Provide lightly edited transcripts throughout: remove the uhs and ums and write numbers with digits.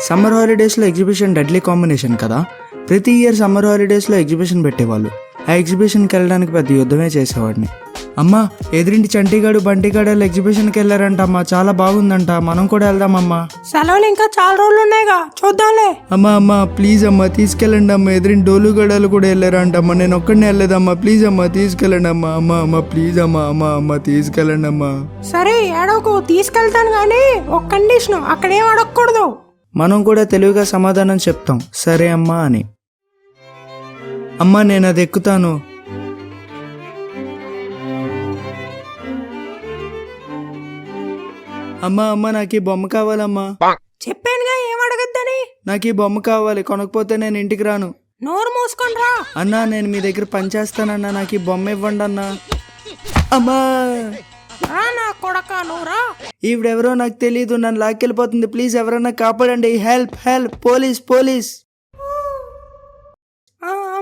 Summer హాలిడేస్లో exhibition deadly combination కదా. ప్రతి ఇయర్ సమ్మర్ హాలిడేస్లో ఎగ్జిబిషన్ పెట్టేవాళ్ళు. ఆ ఎగ్జిబిషన్కి వెళ్ళడానికి పెద్ద యుద్ధమే చేసేవాడిని. అమ్మా, ఎదురింటి చంటిగాడు బంటిగాడు ఎగ్జిబిషన్కి వెళ్ళారంట అమ్మా, చాలా బాగుందంట, మనం కూడా వెళ్దామమ్మా. సెలవులు ఇంకా చాలా రోజులు ఉన్నాయిగా, చూద్దాంలే. అమ్మా ప్లీజ్ అమ్మా తీసుకెళ్ళండి అమ్మా, ఎదురింటి డోలుగడాలు కూడా వెళ్ళారంట అమ్మా, నేను ఒక్కడినే వెళ్ళలేదమ్మా, ప్లీజ్ అమ్మా తీసుకెళ్ళండి అమ్మా. అమ్మా ప్లీజ్ అమ్మా తీసుకెళ్ళండి అమ్మా. సరే ఏడవకు, తీసుకెళ్తాను గానీ ఒక కండిషన్, అక్కడేం అడగకూడదు. మనం కూడా తెలివిగా సమాధానం చెప్తాం, సరే అమ్మా అని. అమ్మా నేను అది ఎక్కుతాను. అమ్మా నాకు ఈ బొమ్మ కావాలమ్మా. చెప్పానుగా ఏం అడగద్దని. నాకు ఈ బొమ్మ కావాలి, కొనకపోతే నేను ఇంటికి రాను. నోరు మూసుకొని రా. అన్నా నేను మీ దగ్గర పనిచేస్తానన్నా, నాకు ఈ బొమ్మ ఇవ్వండి అన్నా. అమ్మా రా నా కొడక, నువ్వు రా. ఈవిడెవరో నాకు తెలీదు, నన్ను లాక్కెళ్ళిపోతుంది, ప్లీజ్ ఎవరన్నా కాపాడండి, హెల్ప్ హెల్ప్, పోలీస్.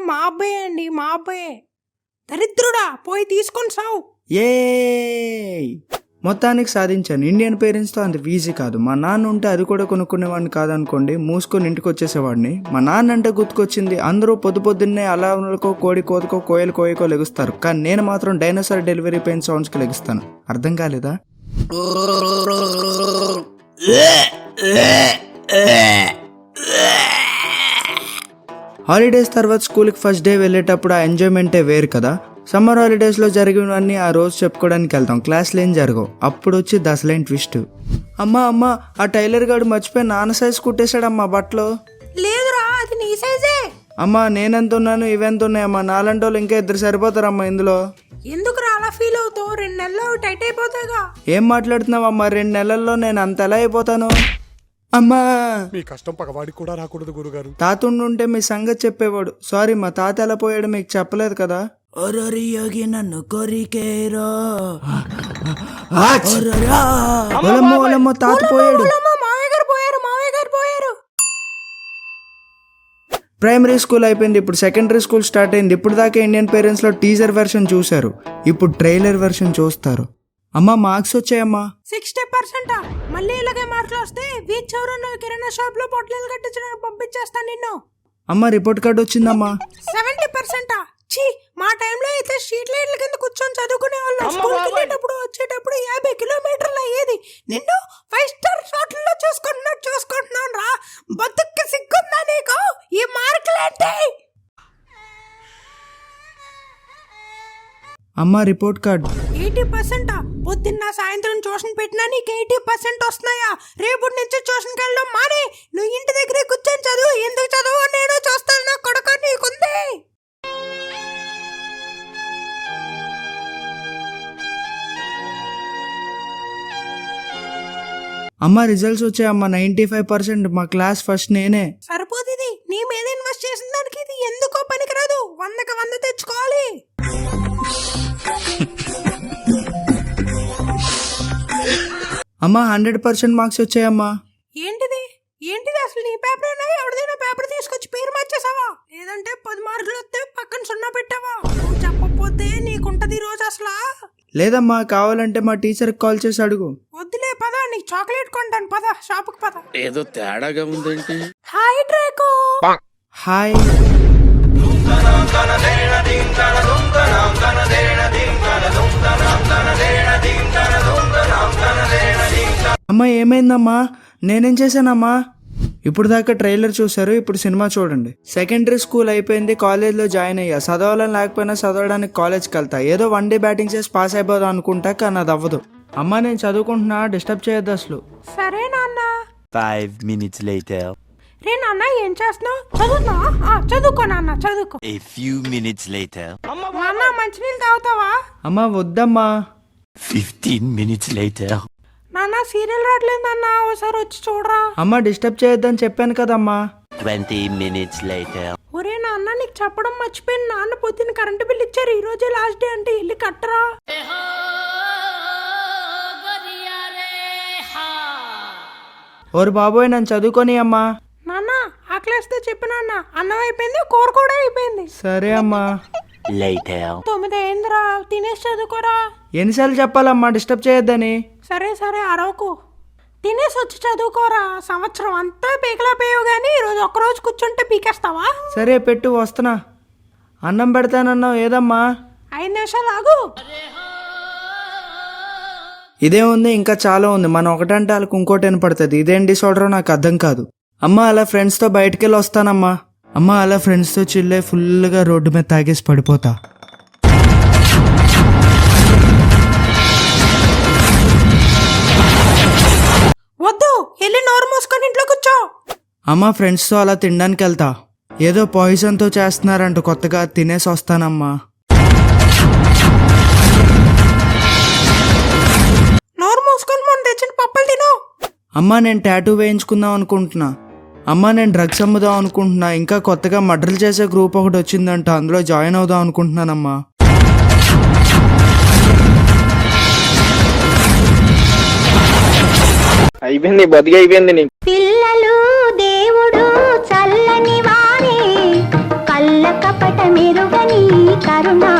మా అబ్బాయి అండి, మా అబ్బాయే. దరిద్రుడా, పోయి తీసుకొని సావు. ఏ మొత్తానికి సాధించాను. ఇండియన్ పేరెంట్స్తో అంత ఈజీ కాదు. మా నాన్న ఉంటే అది కూడా కొనుక్కునేవాడిని కాదనుకోండి, మూసుకొని ఇంటికి వచ్చేసేవాడిని. మా నాన్న అంటే గుర్తుకొచ్చింది, అందరూ పొద్దున్నే అలాకో కోడి కోతకో కోయలు కోయకో లెగుస్తారు, కానీ నేను మాత్రం డైనోసార్ డెలివరీ పెయిన్ సౌండ్స్కి లెగుస్తాను. అర్థం కాలేదా? హాలిడేస్ తర్వాత స్కూల్కి ఫస్ట్ డే వెళ్ళేటప్పుడు ఆ ఎంజాయ్మెంటే వేరు కదా. సమ్మర్ హాలిడేస్లో జరిగినవన్నీ ఆ రోజు చెప్పుకోవడానికి వెళ్తాం, క్లాస్లో ఏం జరగవు. అప్పుడు వచ్చి దసలైన ట్విస్ట్. అమ్మా ఆ టైలర్ గారు మర్చిపోయి నాన్న సైజ్ కుట్టేశాడమ్మా బట్టలు. లేదురా, అది నీ సైజే. అమ్మా నేనెంత ఉన్నాను, ఇవెంత ఉన్నాయమ్మా, నాలంటి వాళ్ళు ఇంకా 2 సరిపోతారమ్మా ఇందులో. ఎందుకురా అలా ఫీల్ అవుతావు? 2 నెలల్లో టైట్ అయిపోతాయిగా. ఏం మాట్లాడుతున్నావమ్మా, 2 నెలల్లో నేను అంత ఎలా అయిపోతాను? అమ్మా మీ కష్టం పగవాడికి కూడా రాకూడదు గురుగారు. తాతుండుంటే మీ సంగతి చెప్పేవాడు. సారీ, మా తాత ఎలా పోయాడు మీకు చెప్పలేదు కదా. నన్ను కోరికేరో తాత పోయాడు. ప్రైమరీ స్కూల్ అయిపోయింది, ఇప్పుడు సెకండరీ స్కూల్ స్టార్ట్ అయింది. ఇప్పుడు దాకా ఇండియన్ పేరెంట్స్ లో టీజర్ వెర్షన్ చూశారు, ఇప్పుడు ట్రైలర్ వెర్షన్ చూస్తారు. అమ్మా మార్క్స్ వచ్చాయమ్మా. 60%. మళ్ళీ ఇలాగే మార్కులు వస్తే వీచ్ ఎవరన్నా కిరాణా షాప్ లో పొట్లాలు కట్టించడానికి పంపించేస్తాను నిన్ను. అమ్మ రిపోర్ట్ కార్డు వచ్చిందమ్మా. 70%. ఛీ, మా టైంలో అయితే స్ట్రీట్ లైట్ల కింద కూర్చొని చదువుకునే వాళ్ళు. స్కూల్కి వెళ్ళేటప్పుడు వచ్చేటప్పుడు 50 కిలోమీటర్లు అయ్యేది. నిన్ను 5 స్టార్ హోటల్లో చూసుకుంటున్నాను రా. బతుక్కి సిగ్గుందా నీకు? ఈ మార్కులేంటి? అమ్మ రిపోర్ట్ కార్డు 80%. పొద్దున్న సాయంత్రం ట్యూషన్ పెట్టినా నీకు 80% వస్తున్నాయా? రేపు నుంచి ట్యూషన్కి వెళ్ళడం మానే, నువ్వు ఇంటి దగ్గరే కూర్చొని చదువు. ఎందుకు చదువు నేను చూస్తాను, నా కొడుకు నీకుంది. అమ్మ రిజల్ట్స్ వచ్చాయమ్మా. 95%. మా క్లాస్ ఫస్ట్ నేనే. సరిపోతుంది, నీ మీద ఇన్వెస్ట్ చేసిన దానికి ఇది ఎందుకో పనికిరాదు. 100కి 100 తెచ్చుకోవాలి. అమ్మా 100% మార్క్స్ వచ్చాయమ్మా. ఏంటిది అసలు? నీ పేపరేనా? ఎవరిదైనా పేపర్ తీసుకొచ్చి పేరు మార్చేసావా? లేదంటే 10 మార్కులు వస్తే పక్కన 0 పెట్టావా? నువ్వు చెప్పకపోతే నీకుంటది ఈ రోజు అసలు. లేదమ్మా, కావాలంటే మా టీచర్కి కాల్ చేసి అడుగు. వద్దులే, పద, నీకు చాక్లెట్ కొంటాను, పద షాపుకి పద. ఏదో తేడాగా ఉందేంటి? Hi Draco. హాయ్. అమ్మా ఏమైందమ్మా? నేనేం చేశానమ్మా? ఇప్పుడు దాకా ట్రైలర్ చూసారు, ఇప్పుడు సినిమా చూడండి. సెకండరీ స్కూల్ అయిపోయింది, కాలేజ్లో జాయిన్ అయ్యా. చదవాలని లేకపోయినా చదవడానికి కాలేజ్కి వెళ్తా. ఏదో 1 డే బ్యాటింగ్ చేసి పాస్ అయిపోదాం అనుకుంటా, కానీ అది అవ్వదు. అమ్మా నేను చదువుకుంటున్నా, డిస్టర్బ్ చేయొద్దు అసలు. సరే నాన్న. 5 minutes later. రే నాన్న ఏం చేస్తున్నావు? చదువుతున్నా? చదువుకో నాన్న, చదువుకో. A few minutes later. నాన్న మంచినీళ్ళు తాగుతావా? అమ్మా వద్దమ్మా. 15 minutes later. నాన్న సీరియల్ రావట్లేదు నాన్న, ఒకసారి వచ్చి చూడరా. అమ్మా డిస్టర్బ్ చేయొద్దని చెప్పాను కదమ్మా. 20 minutes later. ఒరే నాన్న, నీకు చెప్పడం మర్చిపోయిన. నాన్న పొద్దున్న కరెంటు బిల్ ఇచ్చారు, ఈ రోజే లాస్ట్ డే అంటే ఇల్లు కట్టరా. ఓరు బాబోయ్ నన్ను చదువుకొని అమ్మా. నాన్న ఆకలేస్తే చెప్పు నాన్న, అన్నం అయిపోయింది, కూర కూడా అయిపోయింది. సరే అమ్మా. Later. 9 అయిందిరా, తినేసి చదువుకోరా. ఎన్నిసార్లు చెప్పాలమ్మా డిస్టర్బ్ చేయొద్దని? సరే అరవకు, తినేసి వచ్చి చదువుకోరా. సంవత్సరం అంతా పీకలా పేయవు గానీ ఈరోజు ఒక్కరోజు కూర్చుంటే పీకేస్తావా? సరే పెట్టు వస్తున్నా. అన్నం పెడతానన్నావు ఏదమ్మా? 5 నిమిషాలు ఆగు. ఇదే ఉంది, ఇంకా చాలా ఉంది. మనం ఒకటంటే వాళ్ళకి ఇంకోటి వినపడుతుంది. ఇదేం డిసార్డరో నాకు అర్థం కాదు. అమ్మా అలా ఫ్రెండ్స్తో బయటికి వెళ్ళి వస్తానమ్మా. అమ్మా అలా ఫ్రెండ్స్తో చిల్లే ఫుల్గా రోడ్డు మీద తాగేసి పడిపోతా. వద్దు, వెళ్ళి నోరు మూసుకొని ఇంట్లో కూర్చో. అమ్మా ఫ్రెండ్స్తో అలా తినడానికి వెళ్తా. ఏదో పాయిజన్తో చేస్తున్నారంట కొత్తగా, తినేసి వస్తానమ్మా. నోరు మూసుకొని మొన్న తెచ్చిన పప్పులు తిను. అమ్మా నేను టాటూ వేయించుకుందాం అనుకుంటున్నా. అమ్మా నేను డ్రగ్స్ అమ్ముదాం అనుకుంటున్నా. ఇంకా కొత్తగా మర్డర్లు చేసే గ్రూప్ ఒకటి వచ్చిందంట, అందులో జాయిన్ అవుదాం అనుకుంటున్నానమ్మా. అయిపోయింది, బతికి అయిపోయింది నీకు. పిల్లలు దేవుడు చల్లని వారే కళ్ళ కపట మెరుగని కరుణా